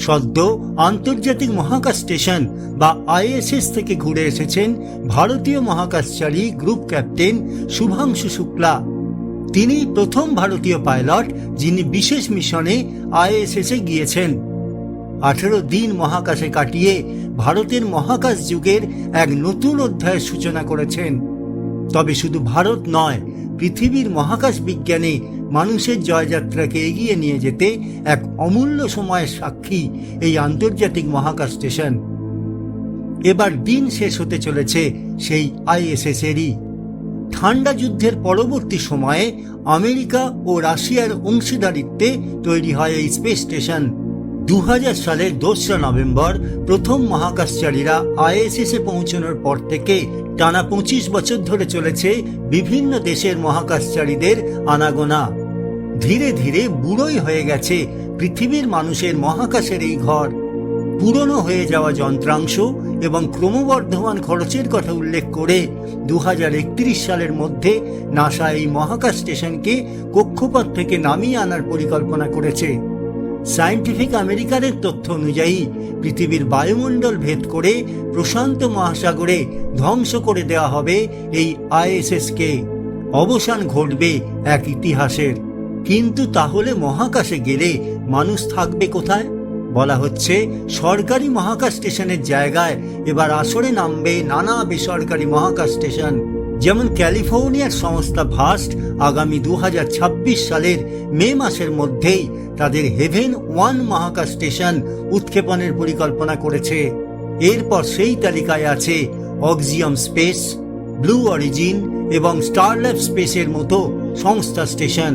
সদ্য আন্তর্জাতিক মহাকাশ স্টেশন বা আইএসএস থেকে ঘুরে এসেছেন ভারতীয় মহাকাশচারী গ্রুপ ক্যাপ্টেন শুভাংশু শুক্লা। তিনি প্রথম ভারতীয় পাইলট যিনি বিশেষ মিশনে আইএসএসে গিয়েছেন। 18 দিন মহাকাশে কাটিয়ে ভারতের মহাকাশ যুগের এক নতুন অধ্যায়ের সূচনা করেছেন। তবে শুধু ভারত নয়, পৃথিবীর মহাকাশ বিজ্ঞানে মানুষের জয়যাত্রাকে এগিয়ে নিয়ে যেতে এক অমূল্য সময়ের সাক্ষী এই আন্তর্জাতিক মহাকাশ স্টেশন। এবার দিন শেষ হতে চলেছে সেই আইএসএস-এরই। ঠান্ডা যুদ্ধের পরবর্তী সময়ে আমেরিকা ও রাশিয়ার অংশীদারিত্বে তৈরি হয় এই স্পেস স্টেশন। 2000 সালের 2রা নভেম্বর প্রথম মহাকাশচারীরা আইএসএসে পৌঁছানোর পর থেকে টানা 25 বছর ধরে চলেছে বিভিন্ন দেশের মহাকাশচারীদের আনাগোনা। ধীরে ধীরে বুড়োই হয়ে গেছে পৃথিবীর মানুষের মহাকাশের এই ঘর। পুরনো হয়ে যাওয়া যন্ত্রাংশ এবং ক্রমবর্ধমান খরচের কথা উল্লেখ করে 2031 সালের মধ্যে নাসা এই মহাকাশ স্টেশনকে কক্ষপথ থেকে নামিয়ে আনার পরিকল্পনা করেছে। সায়েন্টিফিক আমেরিকানের তথ্য অনুযায়ী পৃথিবীর বায়ুমণ্ডল ভেদ করে প্রশান্ত মহাসাগরে ধ্বংস করে দেওয়া হবে এই আইএসএসকে। অবসান ঘটবে এক ইতিহাসের। কিন্তু তাহলে মহাকাশে গেলে মানুষ থাকবে কোথায়? বলা হচ্ছে সরকারি মহাকাশ স্টেশনের জায়গায় এবার আসরে নামবে নানা বেসরকারি মহাকাশ স্টেশন। যেমন ক্যালিফোর্নিয়ার সংস্থা ভাস্ট আগামী 2026 সালের মে মাসের মধ্যেই তাদের হেভেন 1 মহাকাশ স্টেশন উৎক্ষেপণের পরিকল্পনা করেছে। এরপর সেই তালিকায় আছে অক্সিয়াম স্পেস, ব্লু অরিজিন এবং স্টারল্যাব স্পেসের মতো সংস্থা স্টেশন।